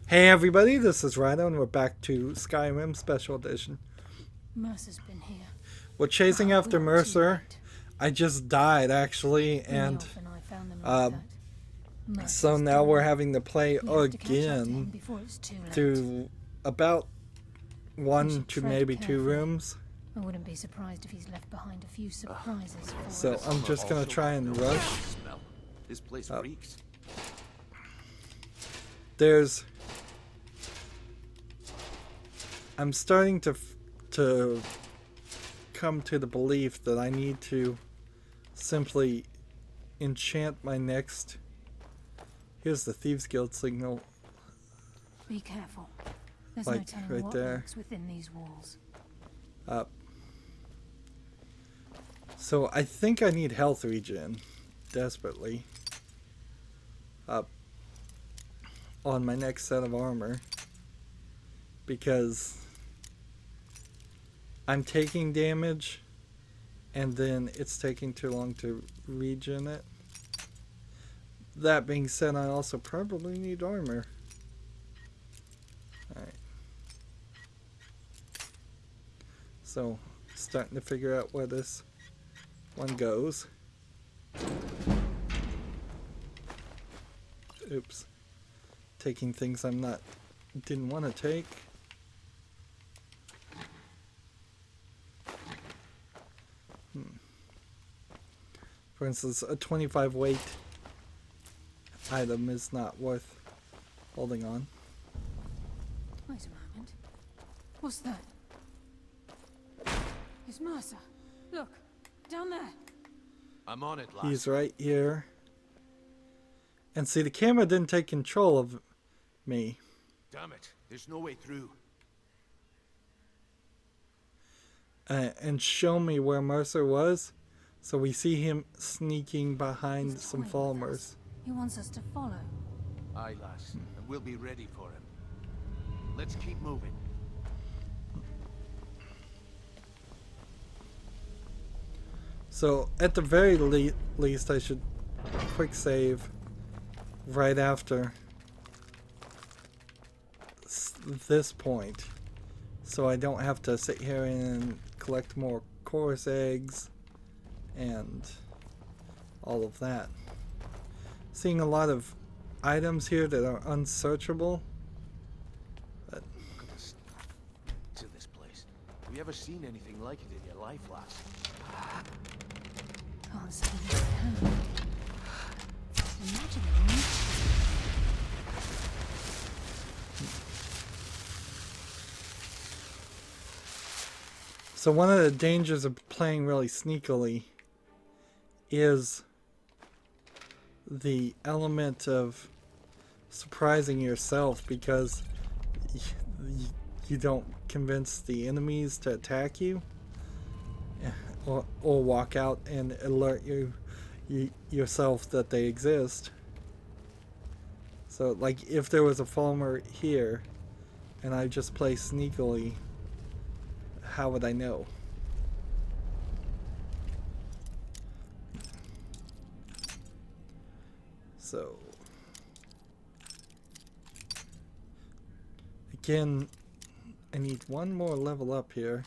Hey everybody, this is Rydo and we're back to Skyrim Special Edition. Mercer's been here. We're chasing Oh, after we were too Mercer. late. I just died actually, and Niof and I found them like that. so Mercer's now gone. we're having to play We have to catch up to him again before it's too late. through about one should to tread maybe two carefully. rooms. I wouldn't be surprised if he's left behind a few surprises for So us. I'm just gonna try and rush. Smell. This place reeks. I'm starting to come to the belief that I need to simply enchant my next. Here's the Thieves Guild signal. Be careful. There's no Like, telling right what there. lurks within these walls. So I think I need health regen desperately on my next set of armor, because I'm taking damage and then it's taking too long to regen it. That being said, I also probably need armor. Alright. So, starting to figure out where this one goes. Oops. Taking things didn't want to take. For instance, a 25 weight item is not worth holding on. Wait a moment. What's that? It's Mercer. Look, down there. I'm on it, lass. He's right here. And see, the camera didn't take control of me. Damn it. There's no way through. And show me where Mercer was. So we see him sneaking behind He's some toying with farmers. us. He wants us to follow. Aye, lass. And we'll be ready for him. Let's keep moving. So at the very least, I should quick save right after this point, so I don't have to sit here and collect more chorus eggs and all of that. Seeing a lot of items here that are unsearchable. But Look at this. To this place. Have you ever seen anything like it in your life, lass? Can't say that I have. Imagine it. so one of the dangers of playing really sneakily is the element of surprising yourself, because you don't convince the enemies to attack you, or walk out and alert yourself that they exist. So like if there was a farmer here and I just play sneakily, how would I know? So again, I need one more level up here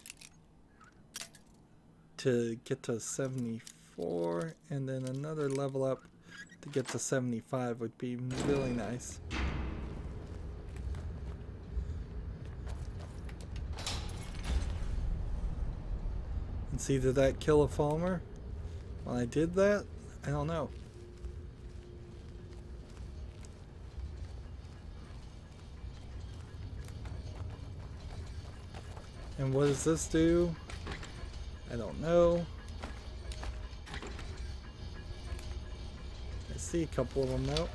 to get to 74, and then another level up to get to 75 would be really nice. And see, did that kill a farmer when I did that? I don't know. And what does this do? I don't know. I see a couple of them though.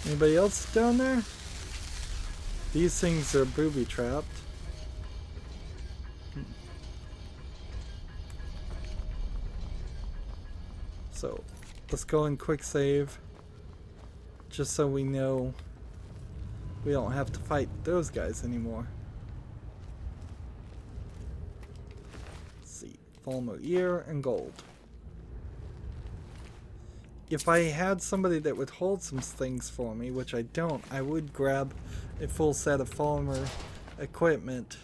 Anybody else down there? These things are booby trapped. So let's go and quick save, just so we know we don't have to fight those guys anymore. Let's see. Polymer ear and gold. If I had somebody that would hold some things for me, which I don't, I would grab a full set of polymer equipment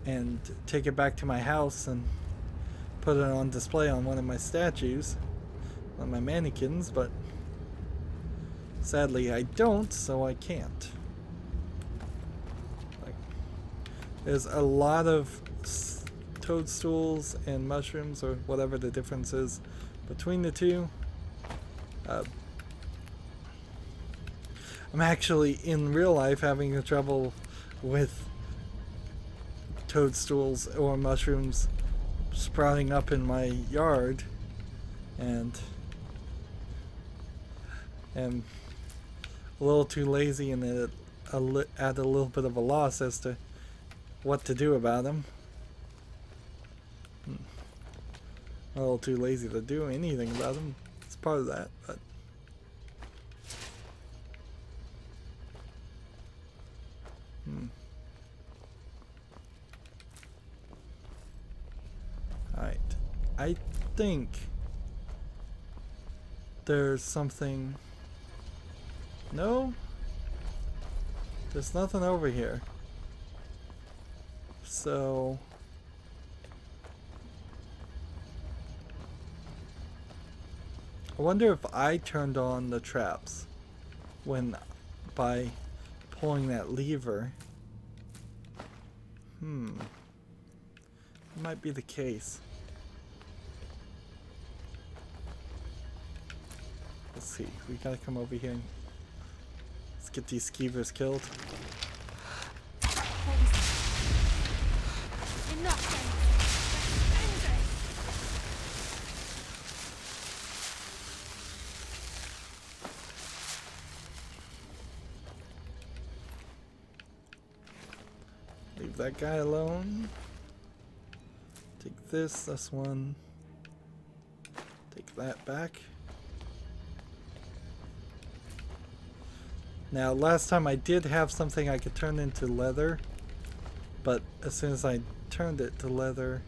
and take it back to my house and put it on display on one of my statues, on my mannequins, but sadly I don't, so I can't. Like, there's a lot of toadstools and mushrooms, or whatever the difference is between the two. I'm actually in real life having trouble with toadstools or mushrooms sprouting up in my yard, and am a little too lazy and at a little bit of a loss as to what to do about them. A little too lazy to do anything about them. It's part of that, but Alright. I think there's something. No? There's nothing over here. So I wonder if I turned on the traps when by pulling that lever. It might be the case. Let's see. We gotta come over here and let's get these skeevers killed. Leave that guy alone. Take this one. Take that back. Now, last time I did have something I could turn into leather, but as soon as I turned it to leather,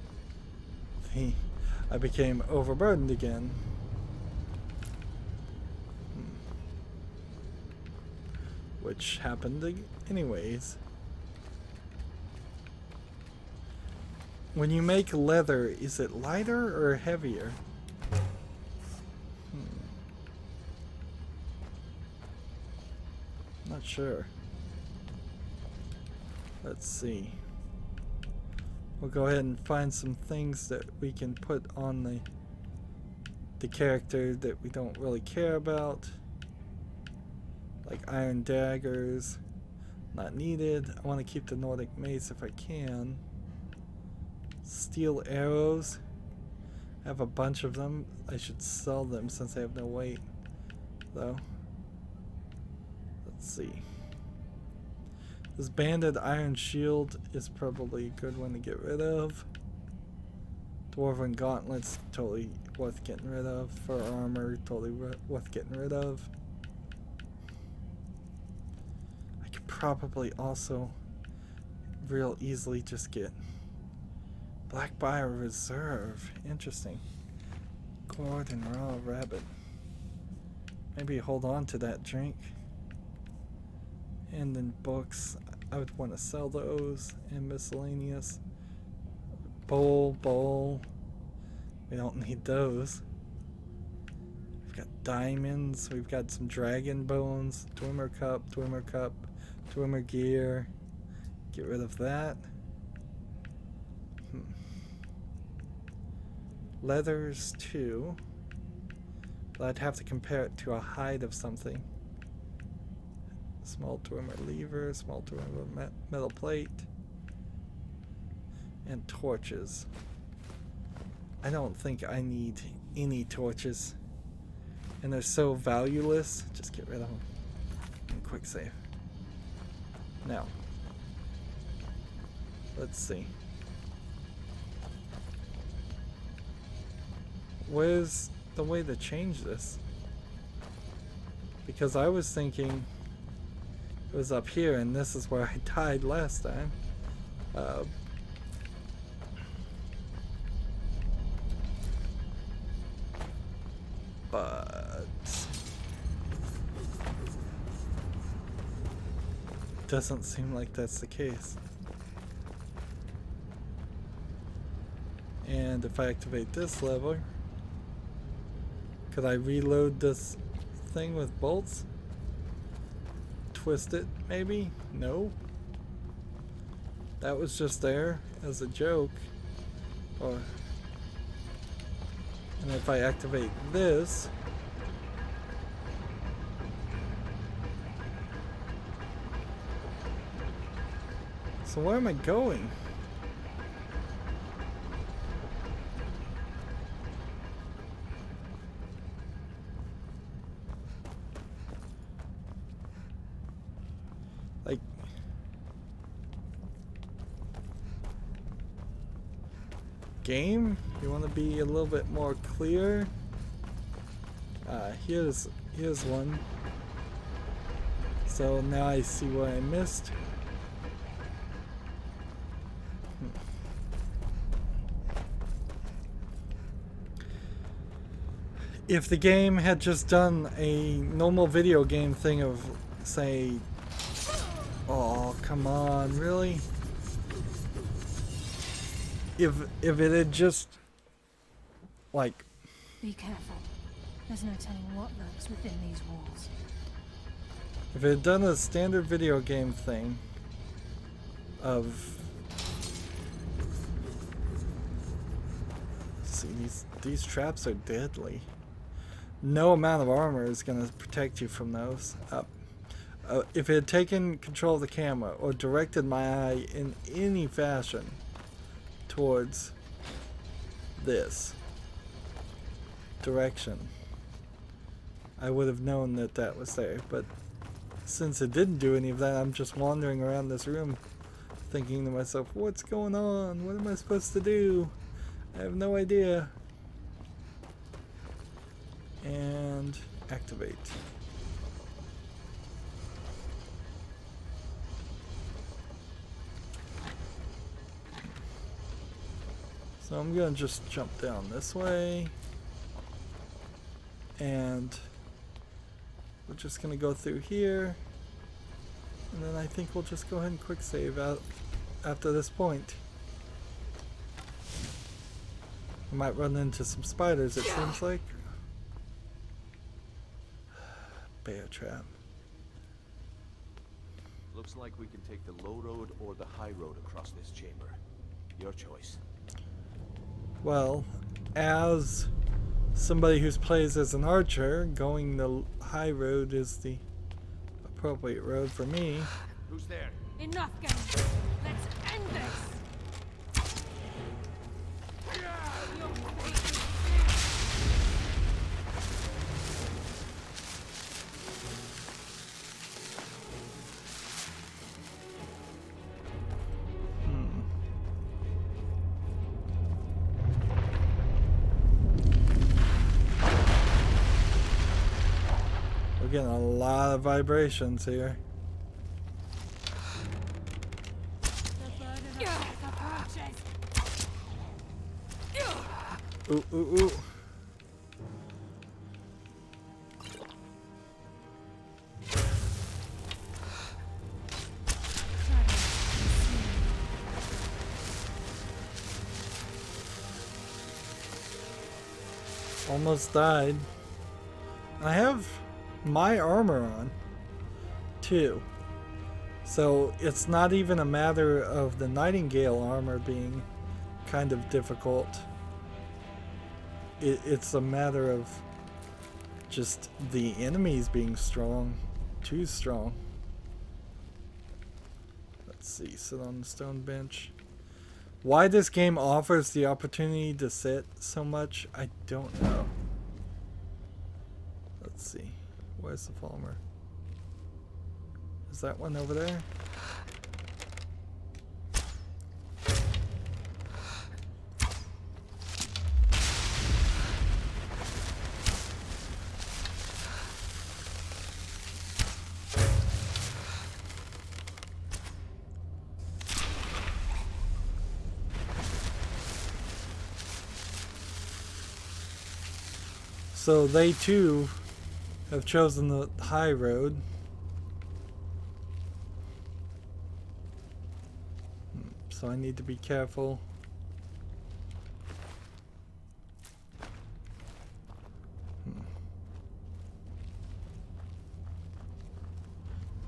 I became overburdened again. Which happened anyways. When you make leather, is it lighter or heavier? Not sure. Let's see. We'll go ahead and find some things that we can put on the character that we don't really care about. Like iron daggers. Not needed. I want to keep the Nordic mace if I can. Steel arrows. I have a bunch of them. I should sell them since I have no weight, though. Let's see. This banded iron shield is probably a good one to get rid of. Dwarven gauntlets, totally worth getting rid of. Fur armor, totally worth getting rid of. I could probably also real easily just get Black Bio Reserve. Interesting. Gourd and raw rabbit. Maybe hold on to that drink. And then books. I would want to sell those. And miscellaneous. Bowl. We don't need those. We've got diamonds. We've got some dragon bones. Dwemer cup. Dwemer gear. Get rid of that. Leathers too, but I'd have to compare it to a hide of something. Small Dwemer lever, small Dwemer metal plate, and torches. I don't think I need any torches, and they're so valueless. Just get rid of them. And quick save. Now, let's see. Where's the way to change this? Because I was thinking It was up here, and this is where I died last time. But doesn't seem like that's the case. And if I activate this lever, could I reload this thing with bolts? Twist it, maybe? No. That was just there as a joke. Or, and if I activate this, so where am I going? Like, game, you want to be a little bit more clear? Here's one. So now I see what I missed. If the game had just done a normal video game thing of, say, oh, come on, really? If it had just, like... Be careful. There's no telling what lurks within these walls. If it had done a standard video game thing of... See, these traps are deadly. No amount of armor is going to protect you from those. If it had taken control of the camera or directed my eye in any fashion towards this direction, I would have known that that was there. But since it didn't do any of that, I'm just wandering around this room thinking to myself, what's going on? What am I supposed to do? I have no idea. And activate. So I'm gonna just jump down this way, and we're just gonna go through here, and then I think we'll just go ahead and quick save out after this point. We might run into some spiders, it seems like. Bear trap. Looks like we can take the low road or the high road across this chamber. Your choice. Well, as somebody who plays as an archer, going the high road is the appropriate road for me. Who's there? Enough, gang. Let's end this. We're getting a lot of vibrations here. Ooh, ooh, ooh. Almost died. I have my armor on too, so it's not even a matter of the Nightingale armor being kind of difficult. It's a matter of just the enemies being strong, too strong. Let's see, sit on the stone bench. Why this game offers the opportunity to sit so much, I don't know. Let's see. Where's the Falmer? Is that one over there? So they too have chosen the high road. So I need to be careful.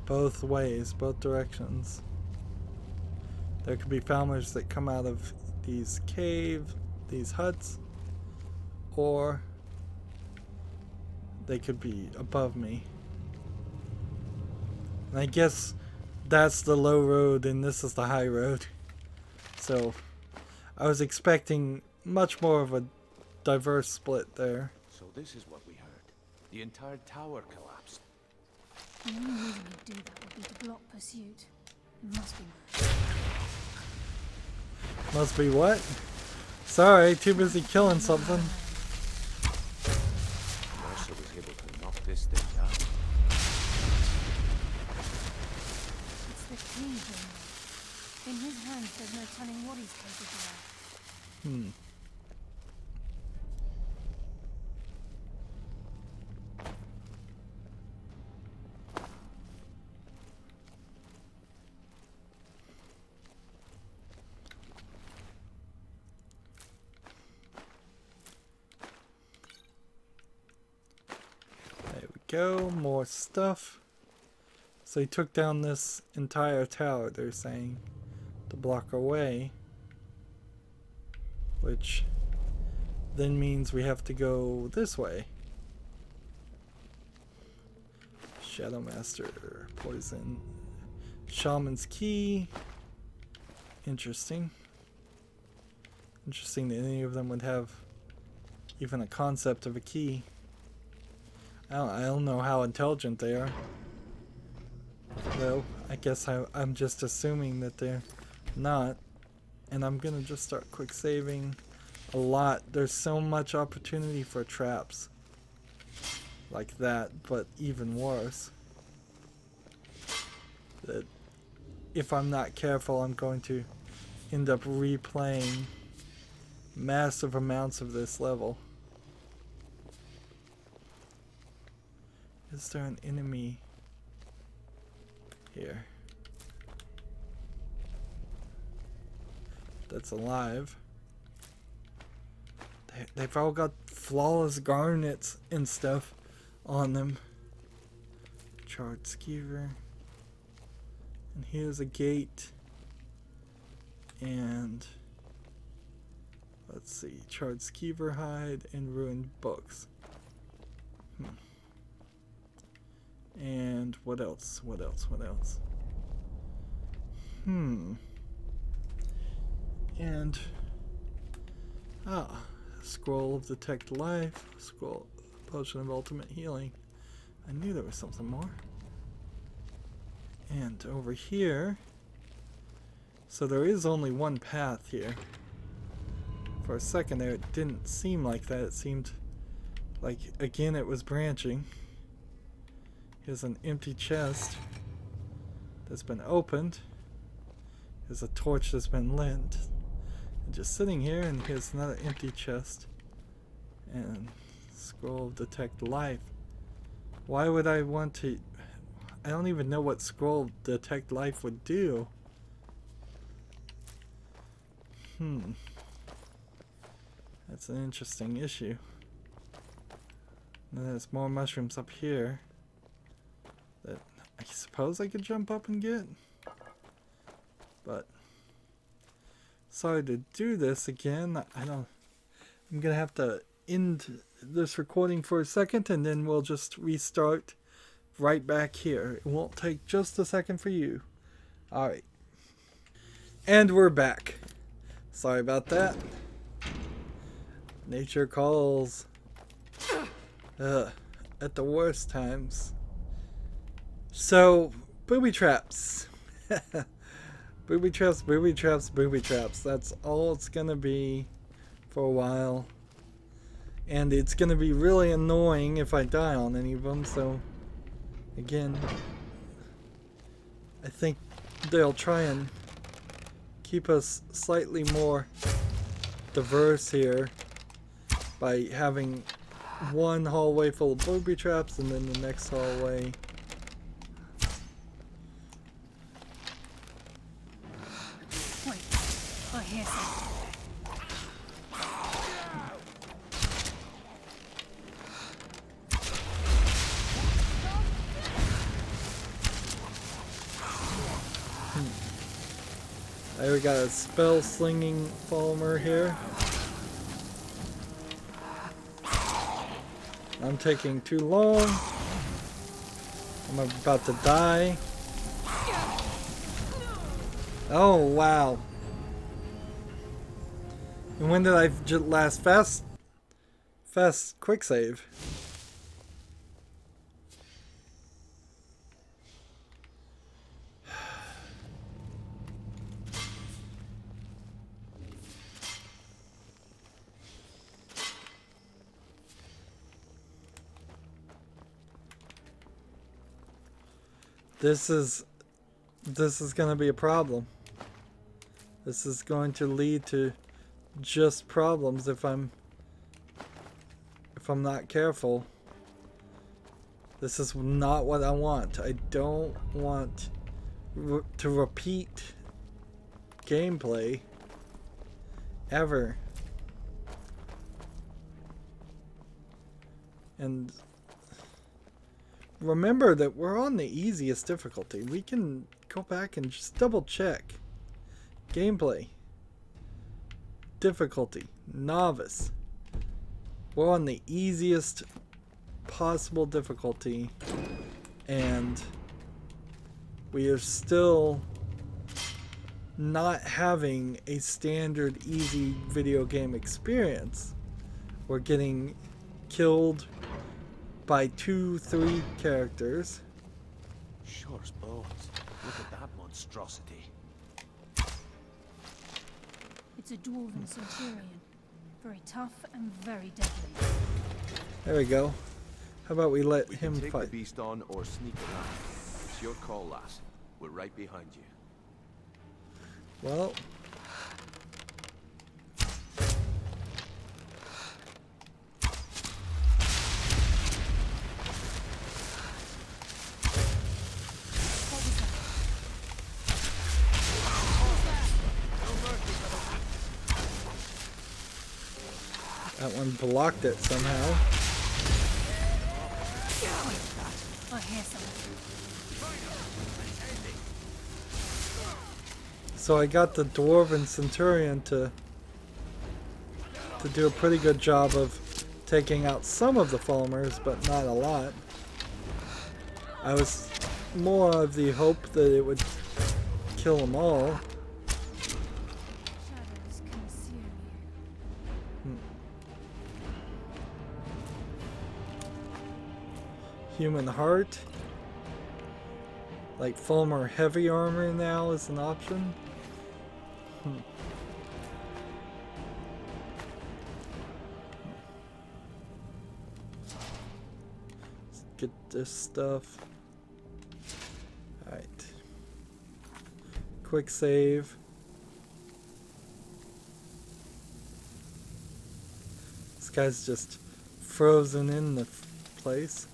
Both ways, both directions. There could be farmers that come out of these these huts, or they could be above me. And I guess that's the low road and this is the high road. So I was expecting much more of a diverse split there. So this is what we heard. The entire tower collapsed. The only reason he'd do that would be to block pursuit. It must be mad. Must be what? Sorry, too busy killing something. Mercer was able to knock this thing down. It's the key, Jim. In his hands, there's no telling what he's capable of. Go, more stuff. So he took down this entire tower, they're saying, to block our way. Which then means we have to go this way. Shadow Master, poison, Shaman's Key. Interesting. Interesting that any of them would have even a concept of a key. I don't know how intelligent they are. Though, I guess I'm just assuming that they're not. And I'm gonna just start quick saving a lot. There's so much opportunity for traps like that, but even worse. That if I'm not careful, I'm going to end up replaying massive amounts of this level. Is there an enemy here that's alive? They've all got flawless garnets and stuff on them. Charred skeever. And here's a gate. And let's see, charred skeever hide and ruined books. And what else? What else? What else? And scroll of detect life, scroll potion of ultimate healing. I knew there was something more. And over here, so there is only one path here. For a second there it didn't seem like that. It seemed like again it was branching. Here's an empty chest that's been opened. Here's a torch that's been lit. And just sitting here, and here's another empty chest. And scroll of detect life. Why would I want to... I don't even know what scroll of detect life would do. That's an interesting issue. And there's more mushrooms up here that I suppose I could jump up and get. But sorry to do this again. I'm gonna have to end this recording for a second and then we'll just restart right back here. It won't take just a second for you. Alright. And we're back. Sorry about that. Nature calls. At the worst times. So, booby traps. Booby traps, booby traps, booby traps. That's all it's gonna be for a while. And it's gonna be really annoying if I die on any of them, so again, I think they'll try and keep us slightly more diverse here by having one hallway full of booby traps, and then the next hallway. Wait, I hear something. We got a spell slinging Falmer here. I'm taking too long. I'm about to die. Oh wow! And when did I last fast quick save? This is going to be a problem. This is going to lead to just problems if I'm not careful. This is not what I want. I don't want to repeat gameplay ever. And remember that we're on the easiest difficulty. We can go back and just double check. Gameplay. Difficulty. Novice. We're on the easiest possible difficulty. And we are still not having a standard easy video game experience. We're getting killed by 2-3 characters. Sure as bones. Look at that monstrosity. It's a dwarven centurion. Very tough and very deadly. There we go. How about we let him Take the fight? beast on or sneak around. It's your call, lass. We're right behind you. Well, What was that? that one blocked it somehow. I hear something. So I got the dwarven centurion to do a pretty good job of taking out some of the Falmers, but not a lot. I was more of the hope that it would kill them all. Shadows consume you. Human heart. Like Falmer heavy armor now is an option. Let's get this stuff. Alright. Quick save. This guy's just frozen in the place.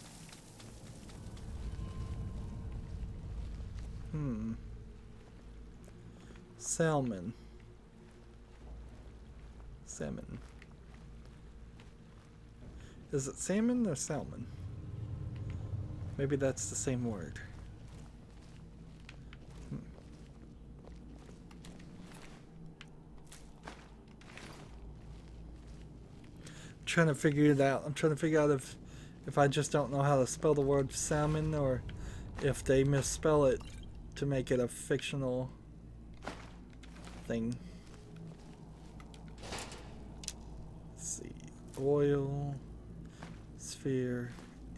Salmon. Salmon. Is it salmon or salmon? Maybe that's the same word. Trying to figure it out. I'm trying to figure out if I just don't know how to spell the word salmon, or if they misspell it to make it a fictional thing. Let's see. Oil, sphere,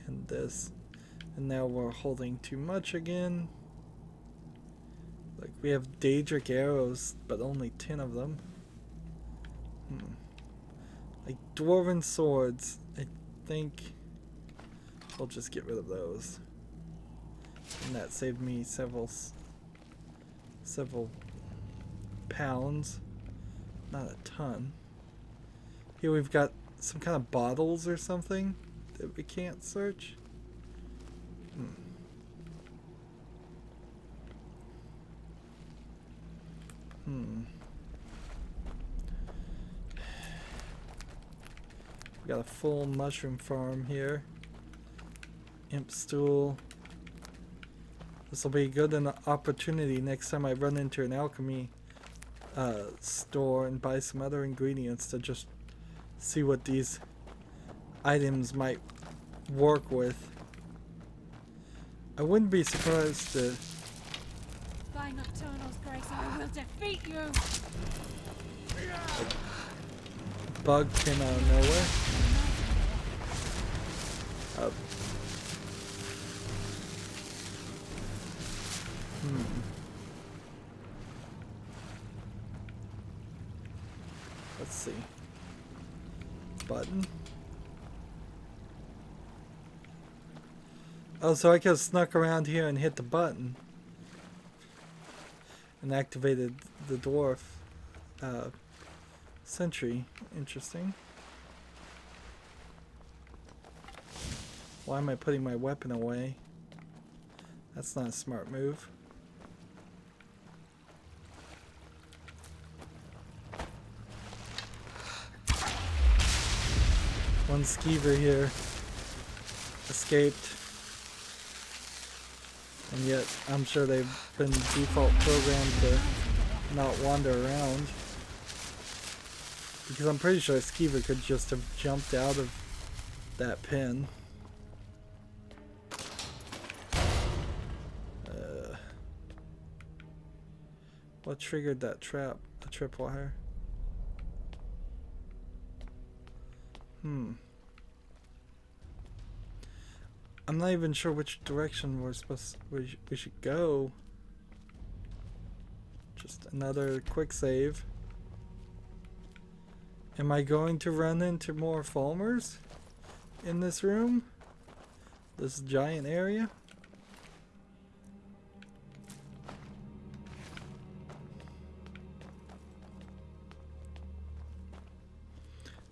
and this. And now we're holding too much again. Like, we have Daedric arrows, but only 10 of them. Like dwarven swords, I think I'll just get rid of those. And that saved me several pounds. Not a ton. Here we've got some kind of bottles or something that we can't search? We got a full mushroom farm here. Imp stool. This will be good an opportunity next time I run into an alchemy store and buy some other ingredients to just see what these items might work with. I wouldn't be surprised to... By Nocturnal's grace, I will defeat you! Bug came out of nowhere. Let's see. Button. Oh, so I could have snuck around here and hit the button and activated the dwarf sentry. Interesting. Why am I putting my weapon away? That's not a smart move. One skeever here escaped, and yet I'm sure they've been default programmed to not wander around, because I'm pretty sure a skeever could just have jumped out of that pin. What triggered that trap? A tripwire. I'm not even sure which direction we should go. Just another quick save. Am I going to run into more Fulmers in this room? This giant area?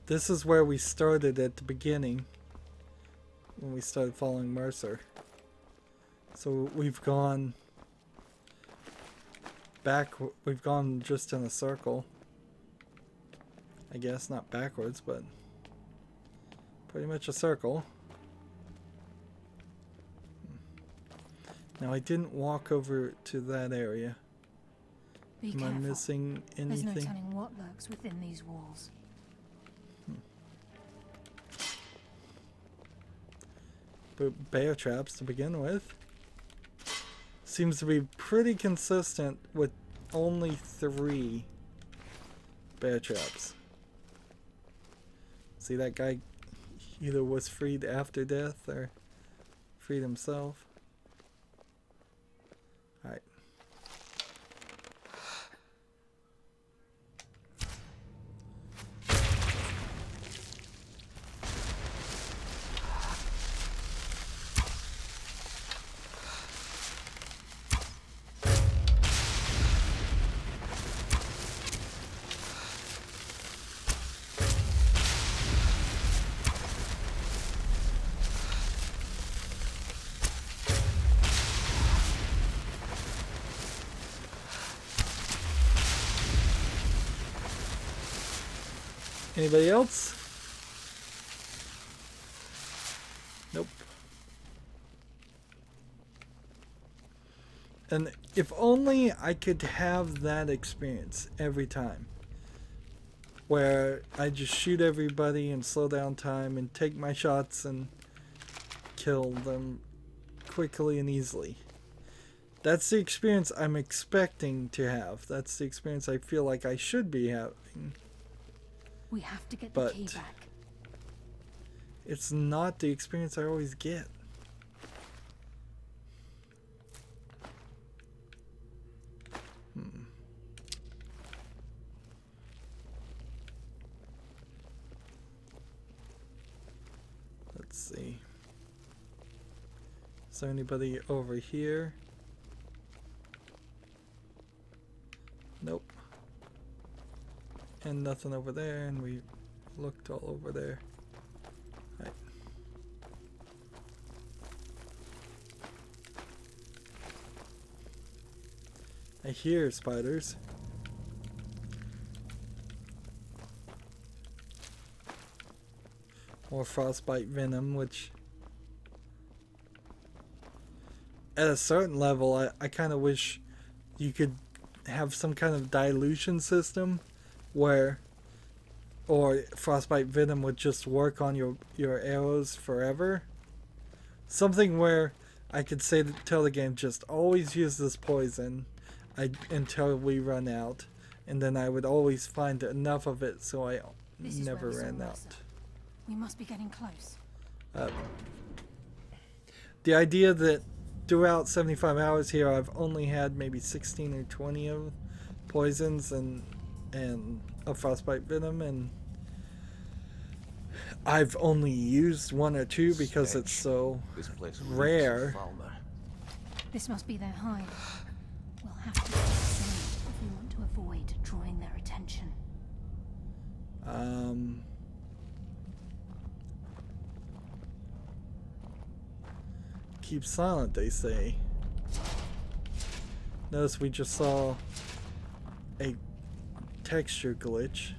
This is where we started at the beginning, when we started following Mercer. So we've gone back, we've gone just in a circle. I guess, not backwards, but pretty much a circle. Now I didn't walk over to that area. Be Am I careful. missing anything? There's no telling what lurks within these walls. But bear traps to begin with. Seems to be pretty consistent with only 3 bear traps. See, that guy either was freed after death or freed himself. Alright. Anybody else? Nope. And if only I could have that experience every time, where I just shoot everybody and slow down time and take my shots and kill them quickly and easily. That's the experience I'm expecting to have. That's the experience I feel like I should be having. We have to get the key back. It's not the experience I always get. Let's see. Is there anybody over here? Nope. And nothing over there, and we looked all over there. Right. I hear spiders. More frostbite venom, which at a certain level I kind of wish you could have some kind of dilution system where, or frostbite venom would just work on your arrows forever. Something where I could tell the game, just always use this poison until we run out, and then I would always find enough of it so I never ran out. We must be getting close. The idea that throughout 75 hours here I've only had maybe 16 or 20 of poisons and a frostbite venom, and I've only used 1 or 2 because it's so rare. This must be their hide. We'll have to if we want to avoid drawing their attention. Keep silent, they say. Notice we just saw a texture glitch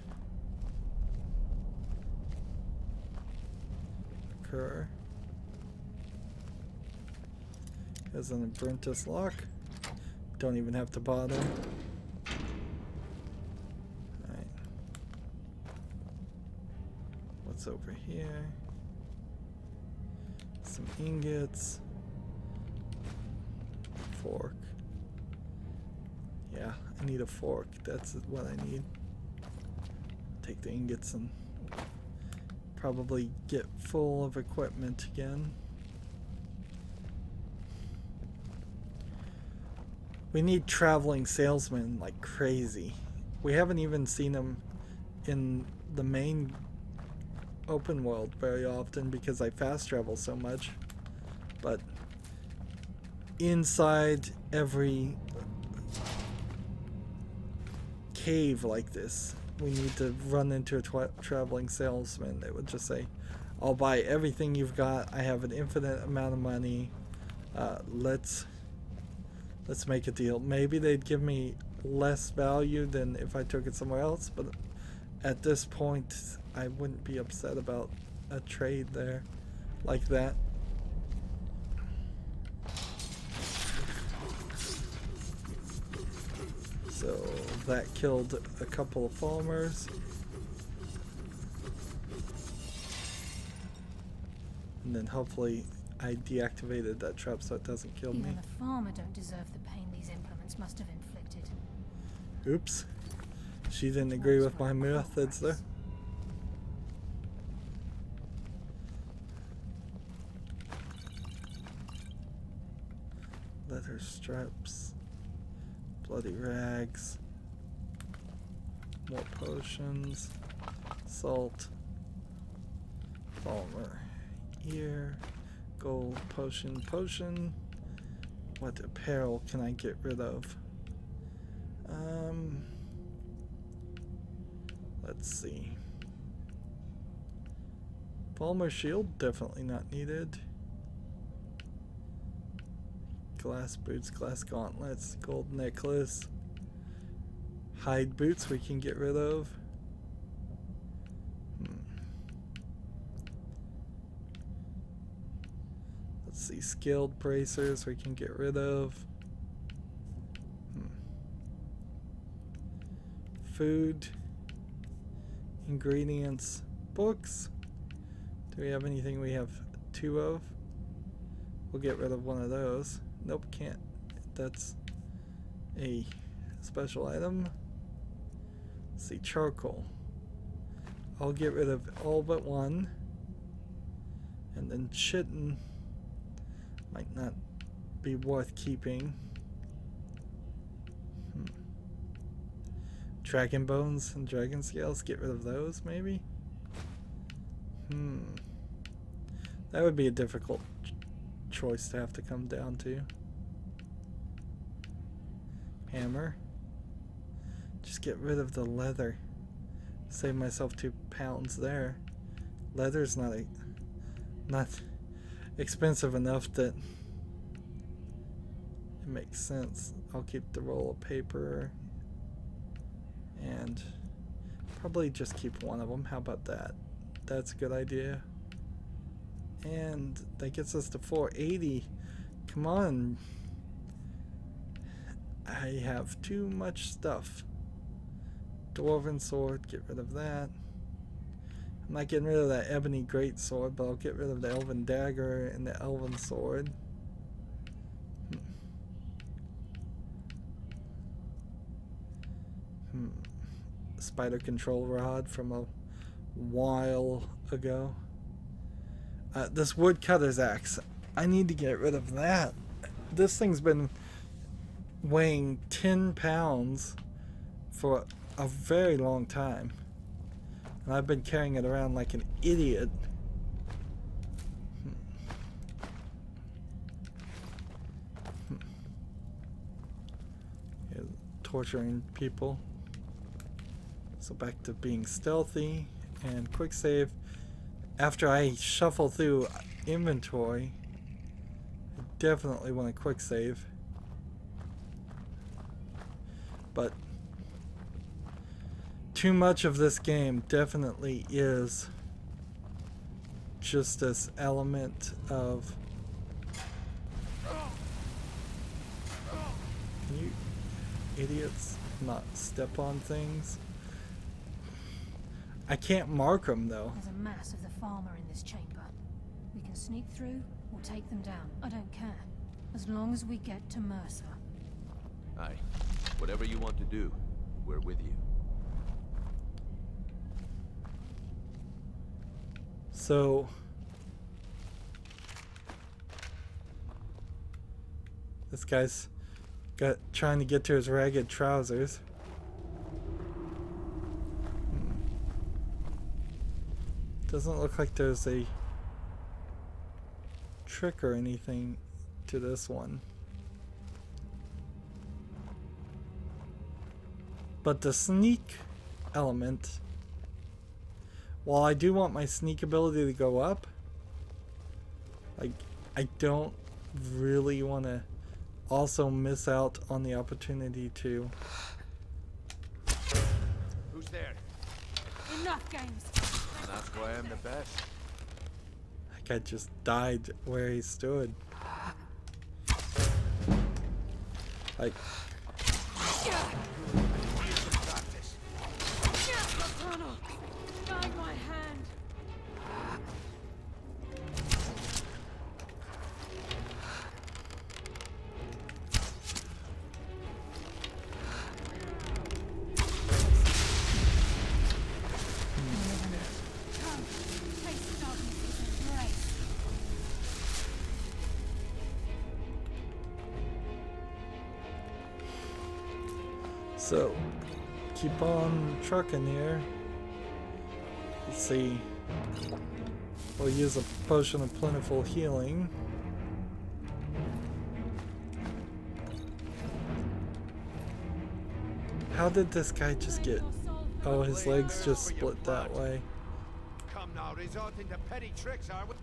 occur. As an apprentice lock. Don't even have to bother. Alright. What's over here? Some ingots. Fork. Yeah, I need a fork. That's what I need. Take the ingots and probably get full of equipment again. We need traveling salesmen like crazy. We haven't even seen them in the main open world very often because I fast travel so much. But inside every cave like this, we need to run into a traveling salesman that would just say, I'll buy everything you've got. I have an infinite amount of money. Let's make a deal. Maybe they'd give me less value than if I took it somewhere else, but at this point I wouldn't be upset about a trade there like that. So that killed a couple of farmers. And then hopefully I deactivated that trap so it doesn't kill me. Even the farmer don't deserve the pain these implements must have inflicted. Oops. She didn't agree with my methods there. Leather straps. Bloody rags. More potions. Salt. Polymer. Ear. Gold. Potion. What apparel can I get rid of? Let's see. Polymer shield, definitely not needed. Glass boots, glass gauntlets, gold necklace. Hide boots we can get rid of. Let's see, scaled bracers we can get rid of. Food, ingredients, books. Do we have anything we have 2 of? We'll get rid of one of those. Nope, can't. That's a special item. Let's see, charcoal. I'll get rid of all but one. And then chitin might not be worth keeping. Dragon bones and dragon scales, get rid of those maybe? That would be a difficult choice to have to come down to. Hammer. Just get rid of the leather. Save myself 2 pounds there. Leather's not expensive enough that it makes sense. I'll keep the roll of paper and probably just keep one of them. How about that? That's a good idea. And that gets us to 480. Come on. I have too much stuff. Dwarven sword, get rid of that. I'm not getting rid of that ebony greatsword, but I'll get rid of the elven dagger and the elven sword. Spider control rod from a while ago. This woodcutter's axe. I need to get rid of that. This thing's been weighing 10 pounds for a very long time. And I've been carrying it around like an idiot. Torturing people. So back to being stealthy and quick save. After I shuffle through inventory, I definitely want to quick save. But too much of this game definitely is just this element of you idiots not step on things. I can't mark them though. There's a mass of the farmer in this chamber. We can sneak through or take them down. I don't care. As long as we get to Mercer. Aye. Whatever you want to do, we're with you. So this guy's trying to get to his ragged trousers. Doesn't look like there's a trick or anything to this one. But the sneak element, while I do want my sneak ability to go up, like I don't really want to also miss out on the opportunity to. Who's there? Enough games. And that's why I'm the best. That guy just died where he stood. Like. Guide my hand. Come, taste darkness' embrace. So, keep on trucking here. Let's see. We'll use a potion of plentiful healing. How did this guy just get... Oh, his legs just split that way. Come now, resort into petty tricks, are we?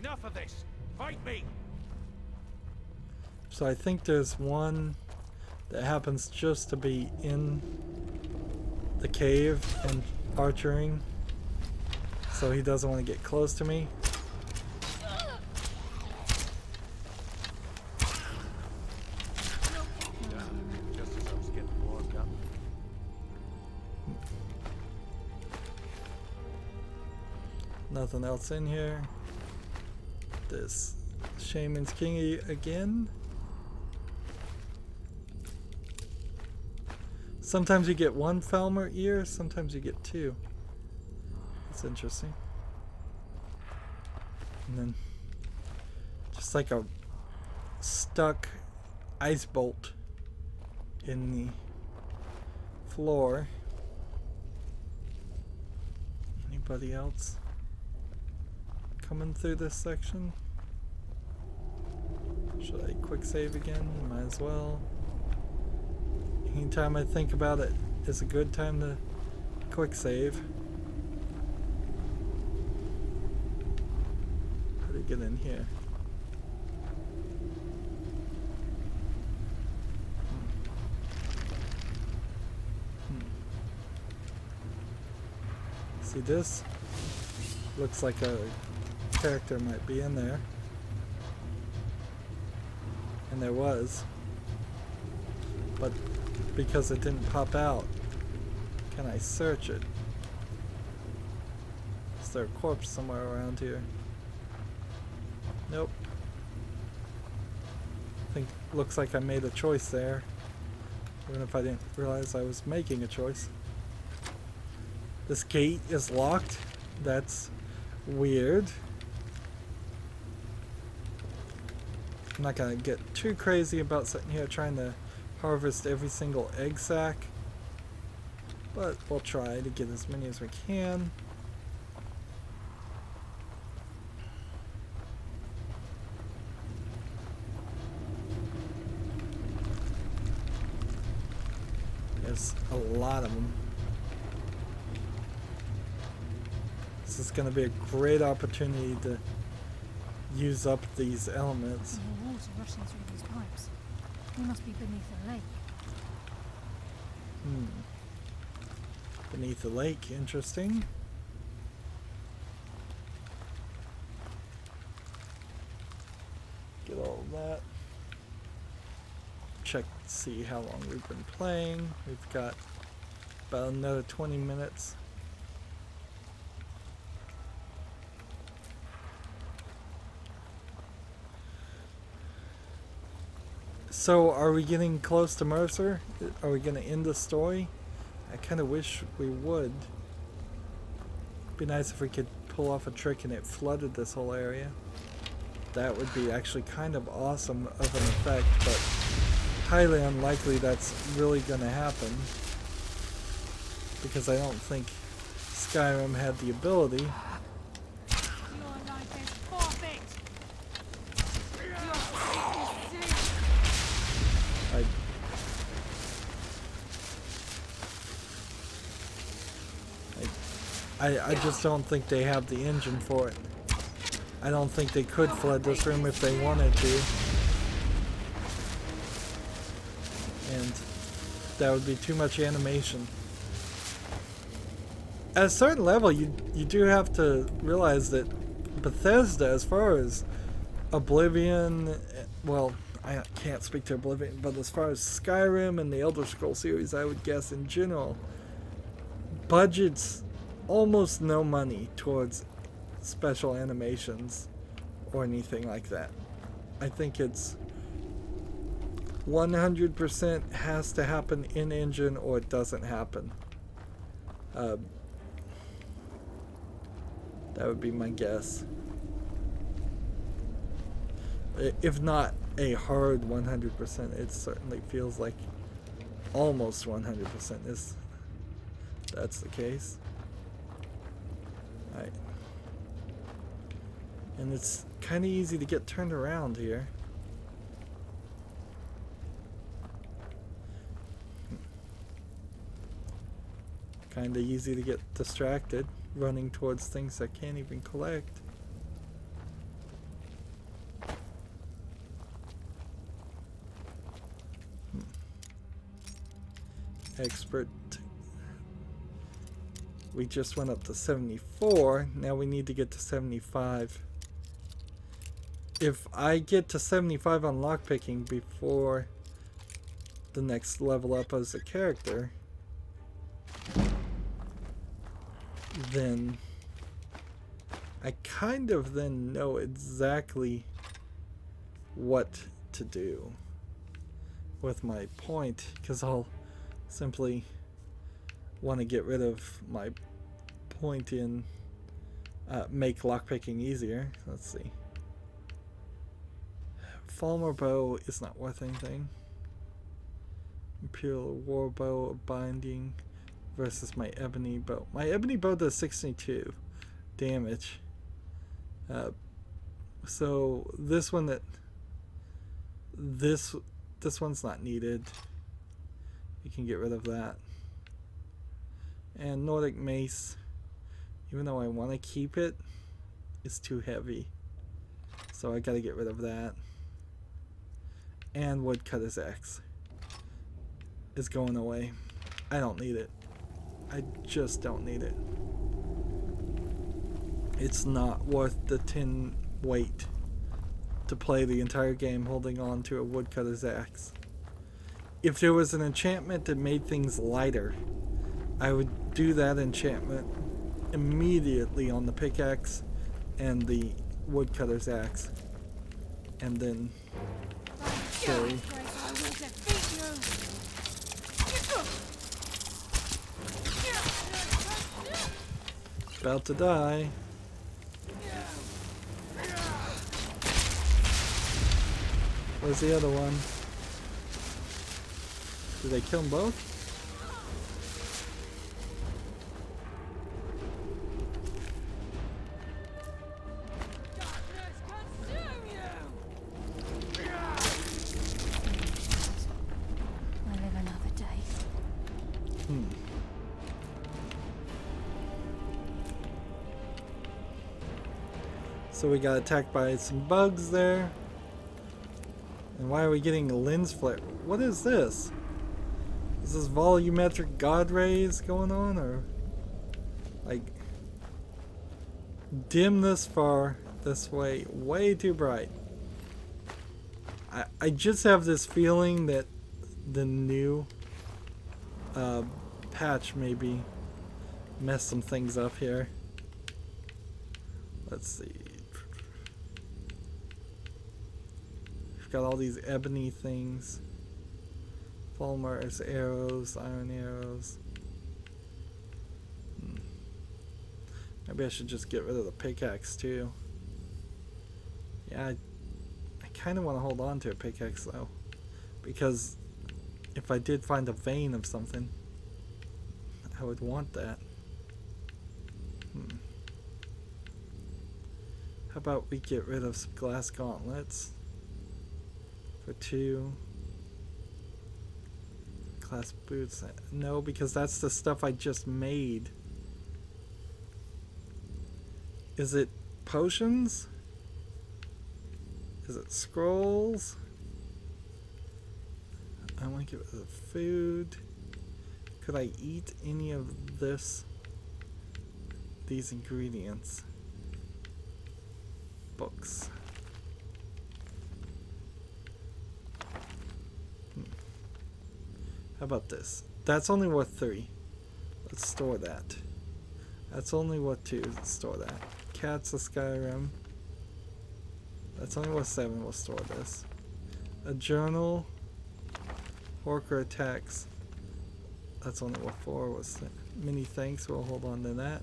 Enough of this! Fight me! So I think there's one that happens just to be in the cave and archering. So he doesn't want to get close to me. Just as I was getting warmed up. Nothing else in here. This Shaman's King again. Sometimes you get one Falmer ear, sometimes you get two. That's interesting. And then just like a stuck ice bolt in the floor. Anybody else coming through this section? Should I quick save again? Might as well. Anytime I think about it, it's a good time to quick save. How do you get in here? See this? Looks like a character might be in there. And there was. But because it didn't pop out, can I search it? Is there a corpse somewhere around here? Nope. Looks like I made a choice there. Even if I didn't realize I was making a choice. This gate is locked. That's weird. I'm not gonna get too crazy about sitting here trying to harvest every single egg sac, but we'll try to get as many as we can. There's a lot of them. This is going to be a great opportunity to use up these elements. The water rushing through these pipes. We must be beneath a lake. Beneath the lake, interesting. Get all of that. Check to see how long we've been playing. We've got about another 20 minutes. So, are we getting close to Mercer? Are we going to end the story? I kind of wish we would. Be nice if we could pull off a trick and it flooded this whole area. That would be actually kind of awesome of an effect, but highly unlikely that's really going to happen. Because I don't think Skyrim had the ability. I just don't think they have the engine for it. I don't think they could flood this room if they wanted to. And that would be too much animation. At a certain level, you do have to realize that Bethesda, as far as Oblivion, well, I can't speak to Oblivion, but as far as Skyrim and the Elder Scrolls series, I would guess in general, budgets almost no money towards special animations or anything like that. I think it's 100% has to happen in engine or it doesn't happen. That would be my guess. If not a hard 100%, it certainly feels like almost 100% is. That's the case. Right. And it's kind of easy to get turned around here. Kind of easy to get distracted, running towards things I can't even collect. Expert. We just went up to 74. Now we need to get to 75. If I get to 75 on lockpicking before the next level up as a character, then I kind of then know exactly what to do with my point, because I'll simply want to get rid of my point in make lockpicking easier. Let's see. Falmer bow is not worth anything. Imperial war bow binding versus my ebony bow. My ebony bow does 62 damage. So this one this one's not needed. You can get rid of that. And Nordic mace, even though I want to keep it, it's too heavy. So I gotta get rid of that. And woodcutter's axe is going away. I don't need it. I just don't need it. It's not worth the tin weight to play the entire game holding on to a woodcutter's axe. If there was an enchantment that made things lighter, I would do that enchantment immediately on the pickaxe and the woodcutter's axe. And then carry. I will defeat you. About to die. Where's the other one? Did they kill them both? I live another day. So we got attacked by some bugs there. And why are we getting a lens flare? What is this? Is this volumetric god rays going on, or like dim this far this way? Way too bright. I just have this feeling that the new patch maybe messed some things up here. Let's see. We've got all these ebony things. Fulmars, arrows, iron arrows. Maybe I should just get rid of the pickaxe too. Yeah, I kind of want to hold on to a pickaxe though, because if I did find a vein of something, I would want that. How about we get rid of some glass gauntlets for 2. Glass boots. No, because that's the stuff I just made. Is it potions? Is it scrolls? I want to get rid of food. Could I eat any of this? These ingredients. Books. How about this? That's only worth 3. Let's store that. That's only worth 2. Let's store that. Cats of Skyrim. That's only worth 7. We'll store this. A journal. Horker attacks. That's only worth 4. What's that? Many thanks. We'll hold on to that.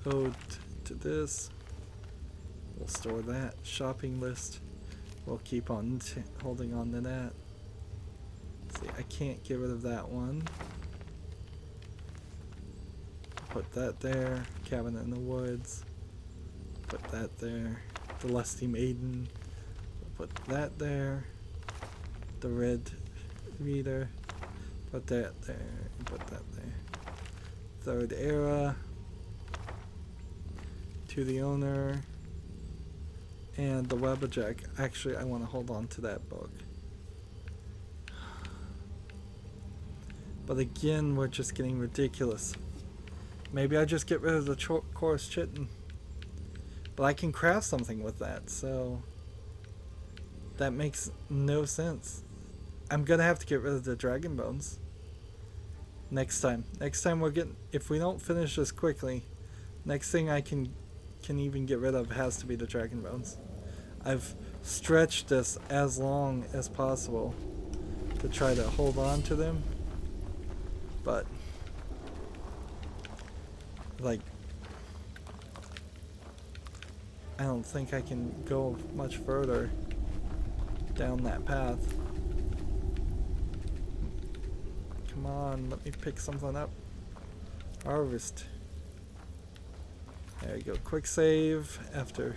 Ode to this. We'll store that. Shopping list. We'll keep on holding on to that. See, I can't get rid of that one. Put that there. Cabin in the woods. Put that there. The lusty maiden. Put that there. The red reader. Put that there. Put that there. Third era. To the owner. And the Webberjack. Actually, I want to hold on to that book. But again, we're just getting ridiculous. Maybe I just get rid of the coarse chitin. But I can craft something with that, so that makes no sense. I'm gonna have to get rid of the dragon bones next time. Next time we're getting, if we don't finish this quickly, next thing I can even get rid of has to be the dragon bones. I've stretched this as long as possible to try to hold on to them. But like, I don't think I can go much further down that path. Come on, let me pick something up. Harvest. There you go. Quick save after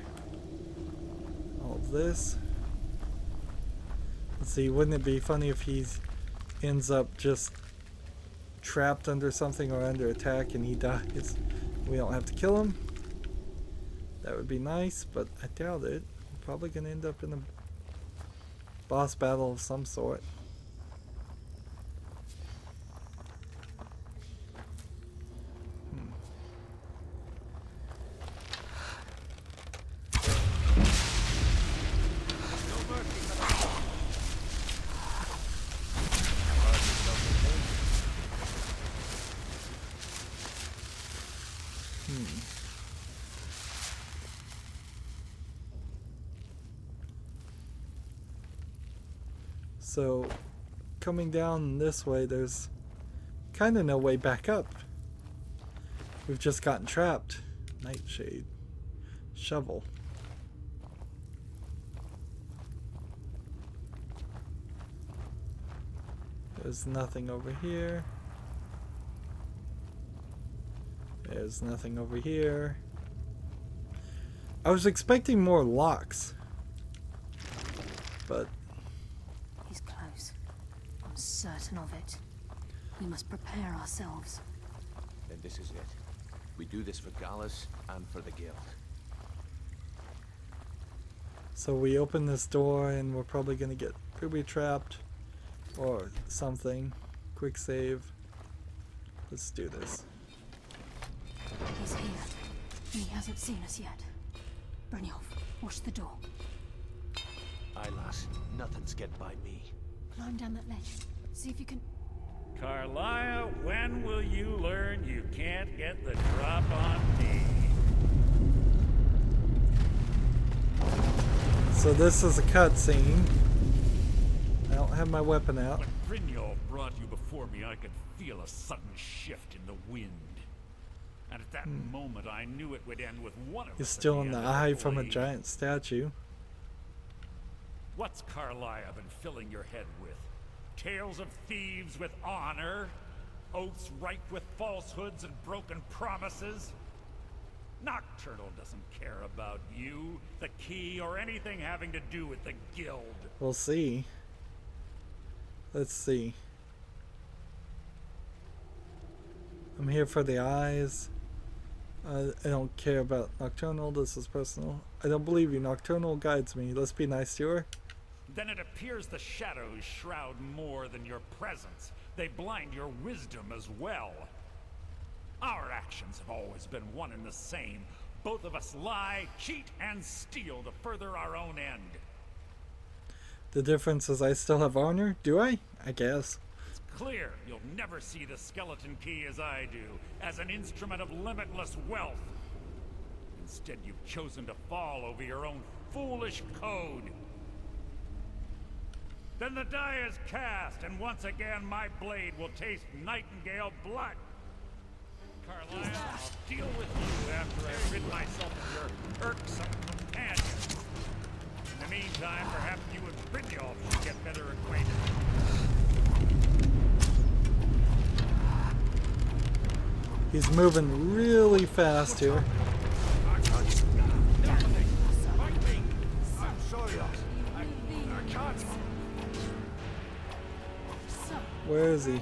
all of this. Let's see, wouldn't it be funny if he ends up just trapped under something or under attack and he dies, we don't have to kill him. That would be nice, but I doubt it. We're probably going to end up in a boss battle of some sort. So, coming down this way, there's kind of no way back up. We've just gotten trapped. Nightshade. Shovel. There's nothing over here. There's nothing over here. I was expecting more locks, but He's close. I'm certain of it. We must prepare ourselves. Then this is it. We do this for Gallus and for the guild. so we open this door and we're probably gonna get booby trapped or something. Quick save. Let's do this. He's here. And he hasn't seen us yet. Brynjolf, watch the door. Aye, lass. Nothing's get by me. Climb down that ledge. See if you can... Carlisle, when will you learn you can't get the drop on me? So this is a cutscene. I don't have my weapon out. When Brynjolf brought you before me, I could feel a sudden shift in the wind. And at that moment, I knew it would end with one of He's us at still in end the of eye from a blade. giant statue. What's Carlisle been filling your head with? Tales of thieves with honor? Oaths ripe with falsehoods and broken promises? Nocturnal doesn't care about you, the key, or anything having to do with the guild. We'll see. Let's see. I'm here for the eyes. I don't care about Nocturnal. This is personal. I don't believe you. Nocturnal guides me. Let's be nice to her. Then it appears the shadows shroud more than your presence. They blind your wisdom as well. Our actions have always been one and the same. Both of us lie, cheat, and steal to further our own end. The difference is I still have honor. Do I? I guess. It's clear you'll never see the skeleton key as I do, as an instrument of limitless wealth. Instead, you've chosen to fall over your own foolish code. Then the die is cast, and once again my blade will taste nightingale blood. Carlisle, I'll deal with you after I rid myself of your irksome companion. In the meantime, perhaps you and Brynjolf should get better acquainted. He's moving really fast here. I'm sorry, I can't. Where is he?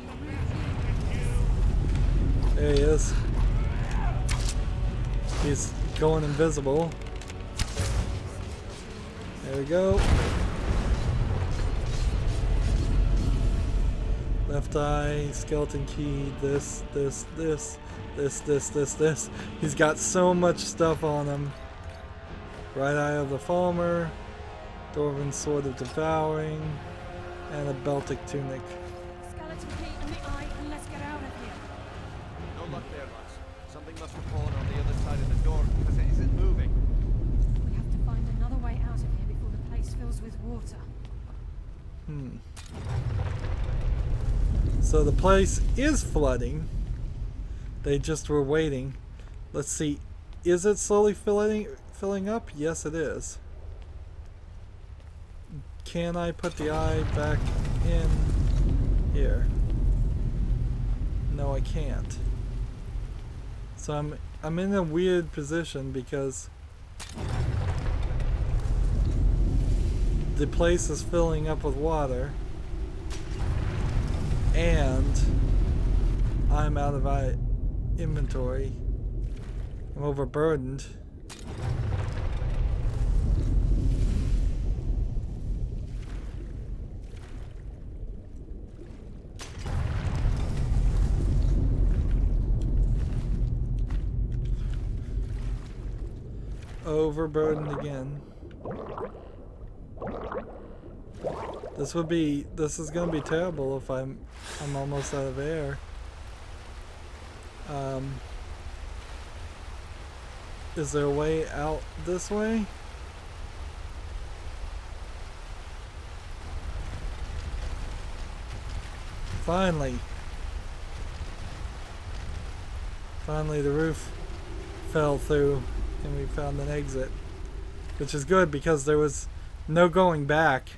There he is. He's going invisible. There we go. Left eye, skeleton key, this. He's got so much stuff on him. Right eye of the Falmer, Dwarven sword of devouring, and a Beltic tunic. Skeleton key in the eye, and let's get out of here. No luck there, lass. Something must have fallen on the other side of the door because it isn't moving. We have to find another way out of here before the place fills with water. So the place is flooding. They just were waiting. Let's see. Is it slowly filling up? Yes, it is. Can I put the eye back in here? No, I can't. So I'm in a weird position because the place is filling up with water and I'm out of inventory. I'm overburdened. Overburdened again. This is gonna be terrible if I'm almost out of air. Is there a way out this way? Finally the roof fell through and we found an exit, which is good because there was no going back.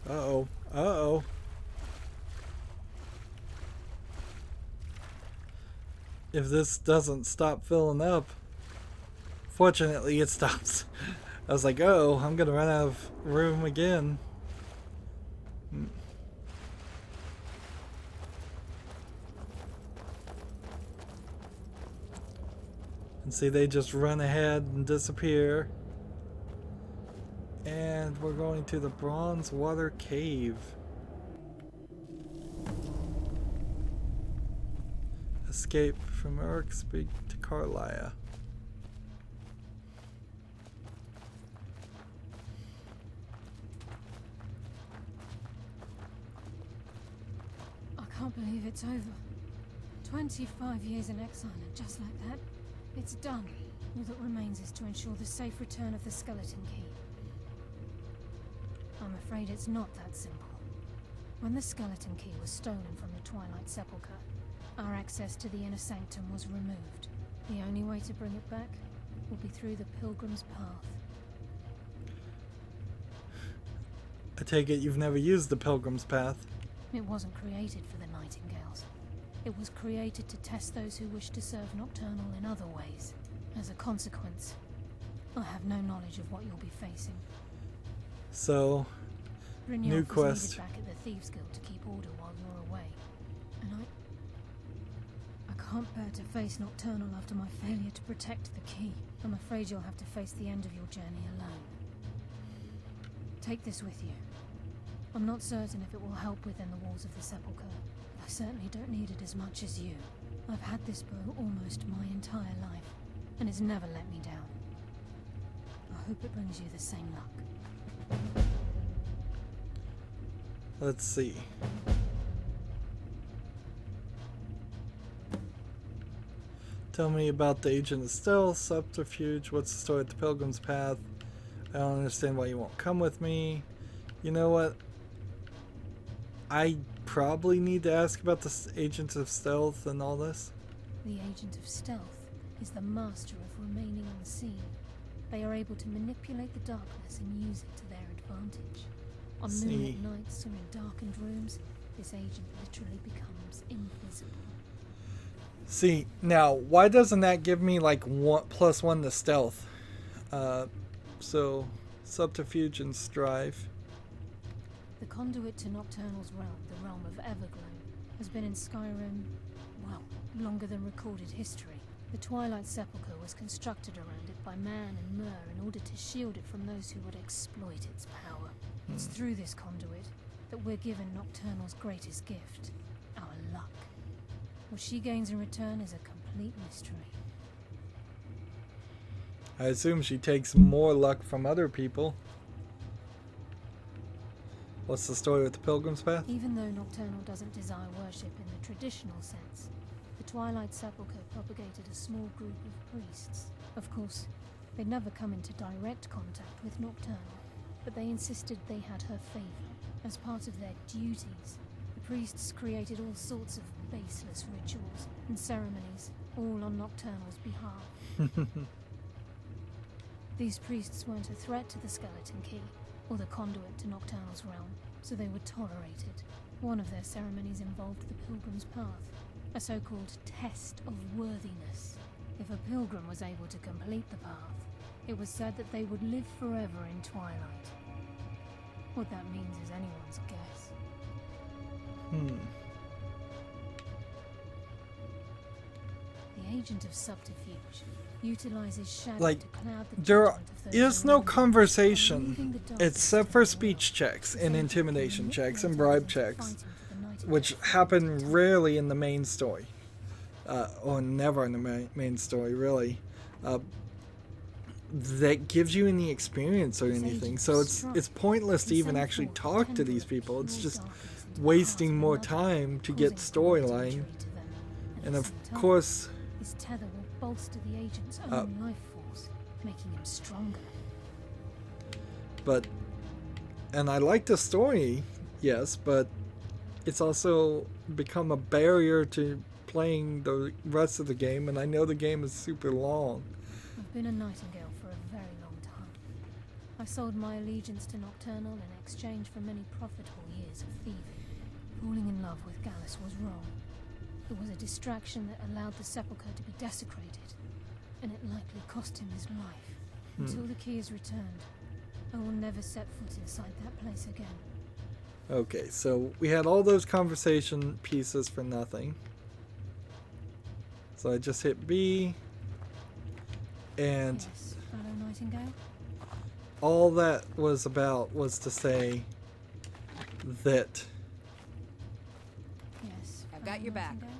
Uh-oh. Uh-oh. If this doesn't stop filling up, fortunately it stops. I was like, oh, I'm gonna run out of room again. And see, they just run ahead and disappear. And we're going to the Bronze Water Cave. Escape from Urk, speak to Carlia. I can't believe it's over. 25 years in exile, and just like that, it's done. All that remains is to ensure the safe return of the skeleton key. I'm afraid it's not that simple. When the skeleton key was stolen from the Twilight Sepulchre, our access to the inner sanctum was removed. The only way to bring it back will be through the Pilgrim's Path. I take it you've never used the Pilgrim's Path. It wasn't created for the Nightingales. It was created to test those who wish to serve Nocturnal in other ways. As a consequence, I have no knowledge of what you'll be facing. So, new quest. Back at the Thieves Guild to keep order while you're away, and I can't bear to face Nocturnal after my failure to protect the key. I'm afraid you'll have to face the end of your journey alone. Take this with you. I'm not certain if it will help within the walls of the Sepulchre, but I certainly don't need it as much as you. I've had this bow almost my entire life, and it's never let me down. I hope it brings you the same luck. Let's see. Tell me about the Agent of Stealth, Subterfuge, what's the story at the Pilgrim's Path? I don't understand why you won't come with me. You know what? I probably need to ask about the Agent of Stealth and all this. The Agent of Stealth is the master of remaining unseen. They are able to manipulate the darkness and use it to their advantage. On moonlit nights or in darkened rooms, this agent literally becomes invisible. See, now, why doesn't that give me like +1 to stealth? So, Subterfuge and Strive. The conduit to Nocturnal's realm, the realm of Everglow, has been in Skyrim, well, longer than recorded history. The Twilight Sepulchre was constructed around it by man and Myr in order to shield it from those who would exploit its power. It's through this conduit that we're given Nocturnal's greatest gift, our luck. What she gains in return is a complete mystery. I assume she takes more luck from other people. What's the story with the Pilgrim's Path? Even though Nocturnal doesn't desire worship in the traditional sense, the Twilight Sepulchre propagated a small group of priests. Of course, they'd never come into direct contact with Nocturnal, but they insisted they had her favor. As part of their duties, the priests created all sorts of baseless rituals and ceremonies, all on Nocturnal's behalf. These priests weren't a threat to the skeleton key, or the conduit to Nocturnal's realm, so they were tolerated. One of their ceremonies involved the Pilgrim's Path, a so-called test of worthiness. If a pilgrim was able to complete the path, It was said that they would live forever in Twilight. What that means is anyone's guess. The agent of subterfuge utilizes shadow Like, to cloud the there judgment of those is no around him, leaving conversation the darkness except to for the speech checks light. and His intimidation agent checks and manipulates bribe others checks, into fighting for the Nightingale which for happen the time. rarely in the main story. Or never in the main story, really. That gives you any experience or anything, so it's pointless to even actually talk to these people. It's just wasting more time to get storyline, and of course His tether will bolster the agent's own life force, making him stronger. but and I like the story, yes, but it's also become a barrier to playing the rest of the game, and I know the game is super long. I've been a Nightingale for a very long time. I sold my allegiance to Nocturnal in exchange for many profitable years of thieving. Falling in love with Gallus was wrong. It was a distraction that allowed the Sepulchre to be desecrated, and it likely cost him his life. Until the key is returned, I will never set foot inside that place again. Okay, so we had all those conversation pieces for nothing. So I just hit B, and Yes, fellow Nightingale? all that was about was to say that, Yes, I've got your back. Nightingale?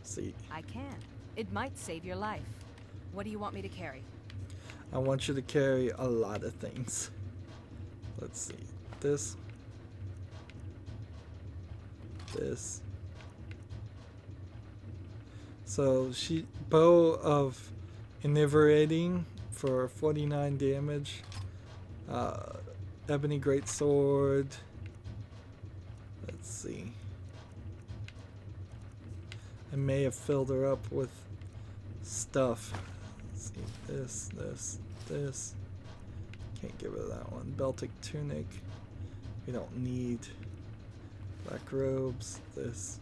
see, I can. It might save your life. What do you want me to carry? I want you to carry a lot of things. Let's see, this, so bow of inebriating for 49 damage, ebony greatsword, let's see, I may have filled her up with stuff. Let's see, this, can't get rid of that one. Beltic tunic, we don't need. Black robes, this.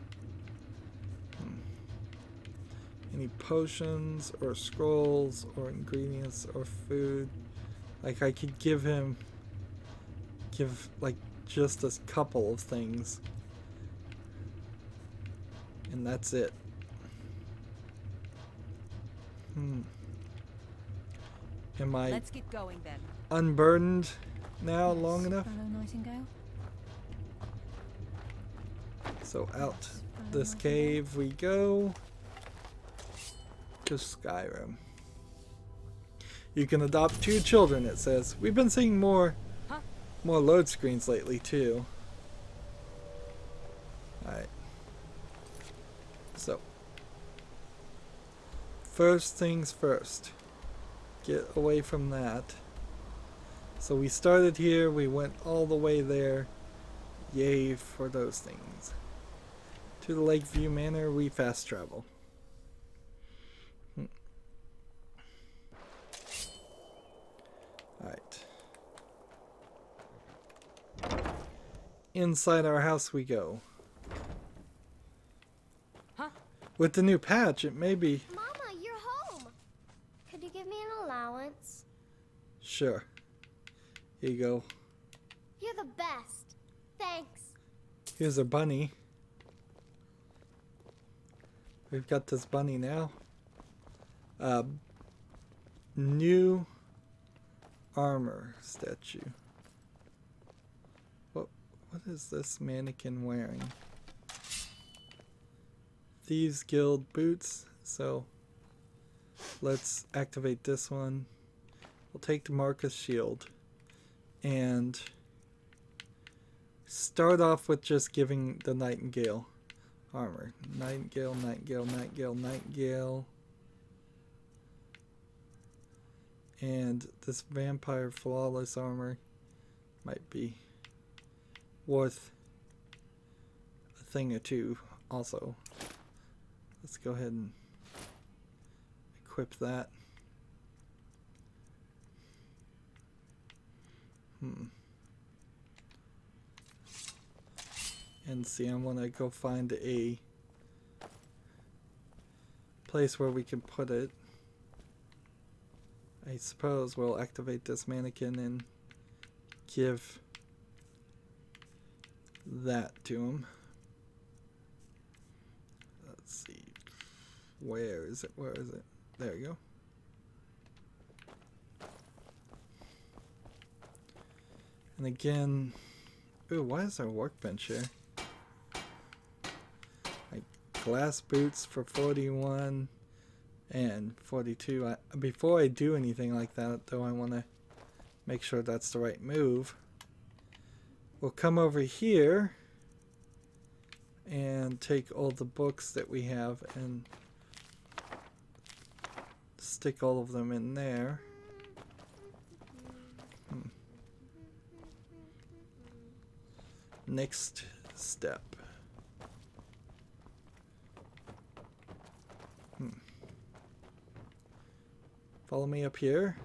Any potions or scrolls or ingredients or food. Like I could give like just a couple of things. And that's it. Am I Let's get going then. unburdened now Yes, long enough? fellow Nightingale? So out Yes, fellow this Nightingale? cave we go to Skyrim. You can adopt 2 children, it says. We've been seeing more load screens lately too. Alright. So first things first. Get away from that. So we started here, we went all the way there. Yay for those things. To the Lakeview Manor we fast travel. Alright. Inside our house we go. Huh? With the new patch, it may be... Mama, you're home. Could you give me an allowance? Sure. Here you go. You're the best. Thanks. Here's a bunny. We've got this bunny now. New armor statue. What is this mannequin wearing? Thieves Guild boots. So let's activate this one. We'll take the Marcus shield and start off with just giving the Nightingale armor. Nightingale, Nightingale, Nightingale, Nightingale. And this vampire flawless armor might be worth a thing or two also. Let's go ahead and equip that. And see, I want to go find a place where we can put it. I suppose we'll activate this mannequin and give that to him. Let's see. Where is it? Where is it? There we go. And again, ooh, why is there a workbench here? Like glass boots for 41 and 42. Before I do anything like that, though, I want to make sure that's the right move. We'll come over here and take all the books that we have and stick all of them in there. Next step. Follow me up here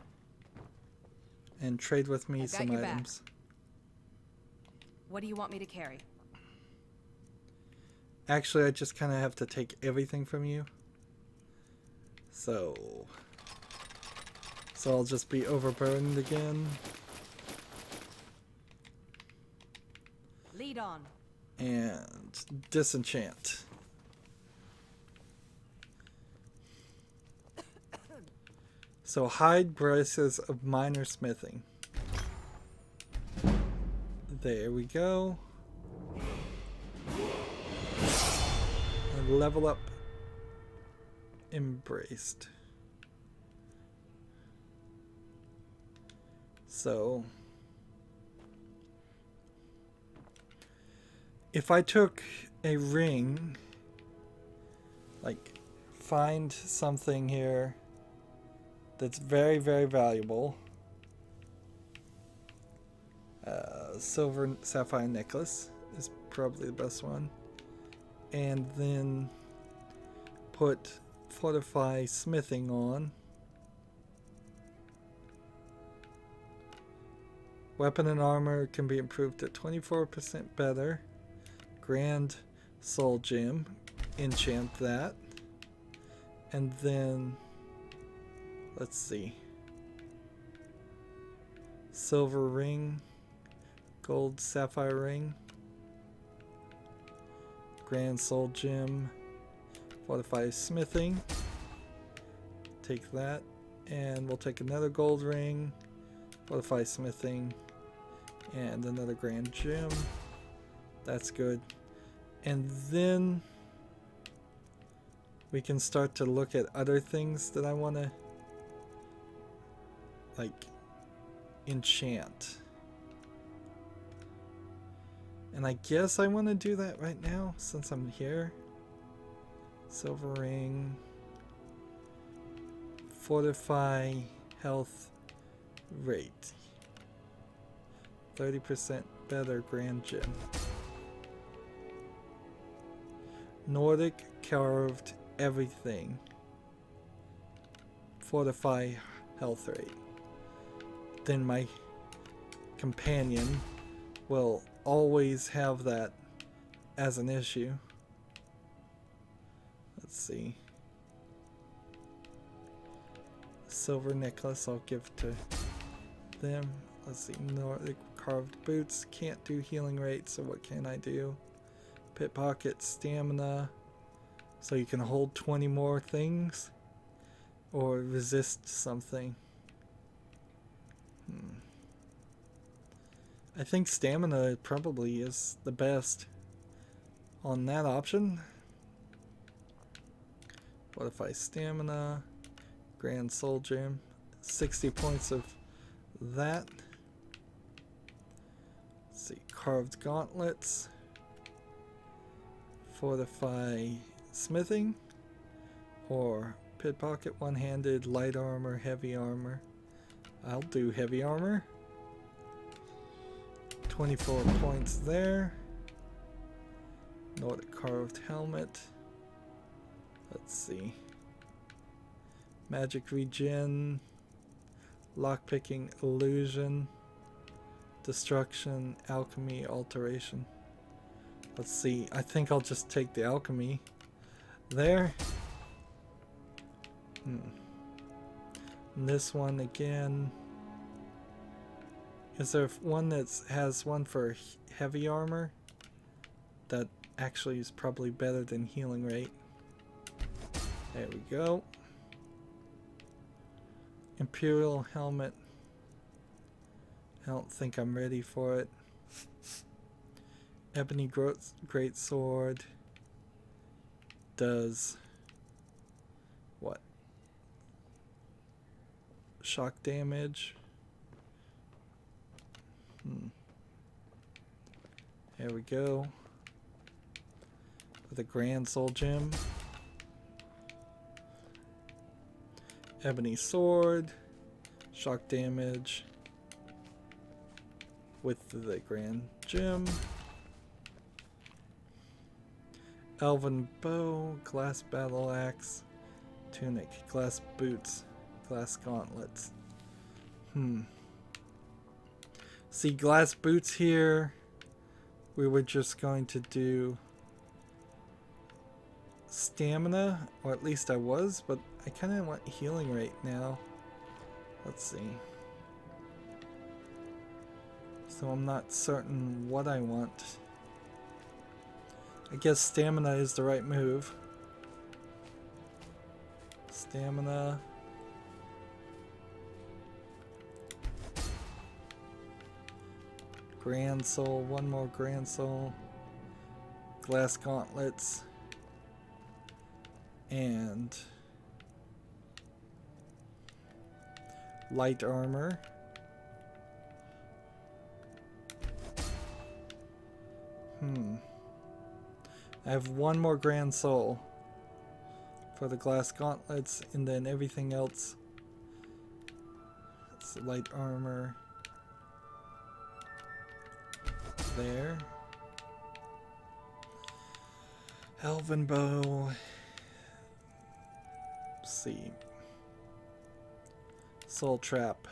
and trade with me some items. What do you want me to carry? Actually, I just kind of have to take everything from you. So I'll just be overburdened again. Lead on. And disenchant. So hide braces of minor smithing. There we go. And level up embraced. So if I took a ring, like find something here that's very, very valuable. Silver sapphire necklace is probably the best one. And then put fortify smithing on. Weapon and armor can be improved at 24% better. Grand soul gem, enchant that. And then let's see. Silver ring, gold sapphire ring, grand soul gem, fortify smithing. Take that, and we'll take another gold ring, fortify smithing, and another grand gem. That's good. And then we can start to look at other things that I want to like enchant. And I guess I want to do that right now since I'm here. Silver ring, fortify health rate, 30% better grand gem. Nordic carved everything, fortify health rate. Then my companion will always have that as an issue. Let's see. Silver necklace I'll give to them. Let's see. Nordic carved boots. Can't do healing rate, so what can I do? Pit pocket stamina. So you can hold 20 more things. Or resist something. I think stamina probably is the best on that option. Fortify stamina, grand soul gem, 60 points of that. Let's see, carved gauntlets, fortify smithing, or pit pocket, one-handed, light armor, heavy armor. I'll do heavy armor. 24 points there. Nordic carved helmet. Let's see. Magic regen. Lockpicking illusion. Destruction, alchemy, alteration. Let's see. I think I'll just take the alchemy there. And this one again. Is there one that has one for heavy armor? That actually is probably better than healing rate. There we go. Imperial helmet. I don't think I'm ready for it. Ebony great sword does what? Shock damage. There we go. With a Grand Soul Gem. Ebony sword. Shock damage. With the Grand Gem. Elven bow. Glass battle axe. Tunic. Glass boots. Glass gauntlets. See, glass boots here. We were just going to do stamina, or at least I was, but I kind of want healing rate now. Let's see. So I'm not certain what I want. I guess stamina is the right move. Stamina. Grand Soul, one more Grand Soul. Glass gauntlets. And light armor. I have one more Grand Soul for the glass gauntlets, and then everything else. It's light armor. There. Elven bow. Let's see. Soul trap.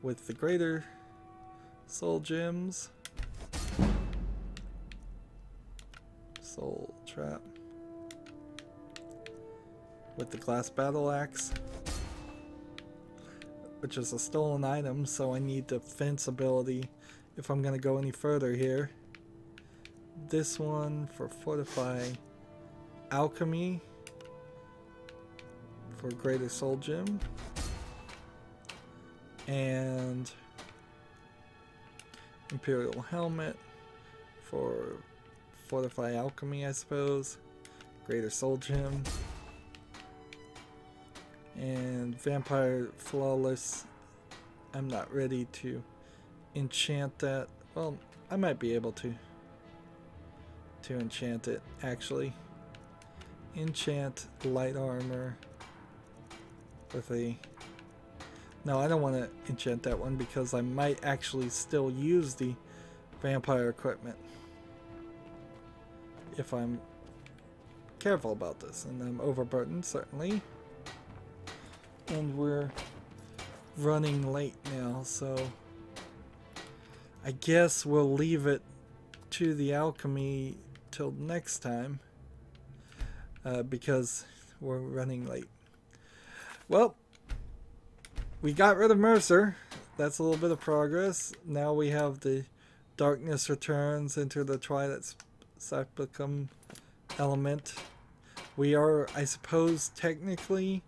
With the greater soul gems. Soul trap. With the glass battle axe. Which is a stolen item, so I need defense ability if I'm going to go any further here. This one for fortify alchemy for greater soul gem, and imperial helmet for fortify alchemy, I suppose, greater soul gem. And Vampire Flawless, I'm not ready to enchant that. Well, I might be able to enchant it, actually. Enchant light armor with a... No, I don't want to enchant that one because I might actually still use the vampire equipment if I'm careful about this. And I'm overburdened, certainly. And we're running late now, so I guess we'll leave it to the alchemy till next time because we're running late. Well, we got rid of Mercer. That's a little bit of progress. Now we have the Darkness Returns into the Twilight Sepulchre element. We are, I suppose, technically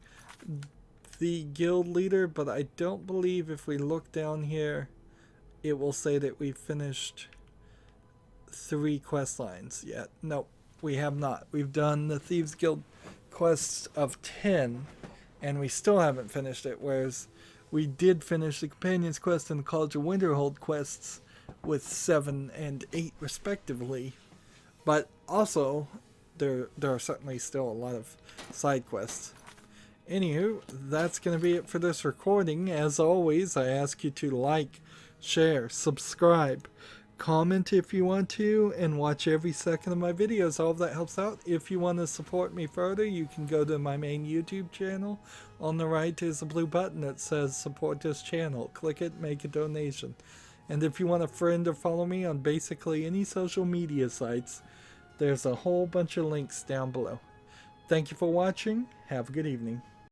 the guild leader, but I don't believe if we look down here it will say that we finished 3 quest lines yet. Nope, we have not. We've done the Thieves Guild quests of 10 and we still haven't finished it, whereas we did finish the Companions quest and the College of Winterhold quests with 7 and 8 respectively. But also there are certainly still a lot of side quests. Anywho, that's going to be it for this recording. As always, I ask you to like, share, subscribe, comment if you want to, and watch every second of my videos. All of that helps out. If you want to support me further, you can go to my main YouTube channel. On the right is a blue button that says support this channel. Click it, make a donation. And if you want a friend or follow me on basically any social media sites, there's a whole bunch of links down below. Thank you for watching. Have a good evening.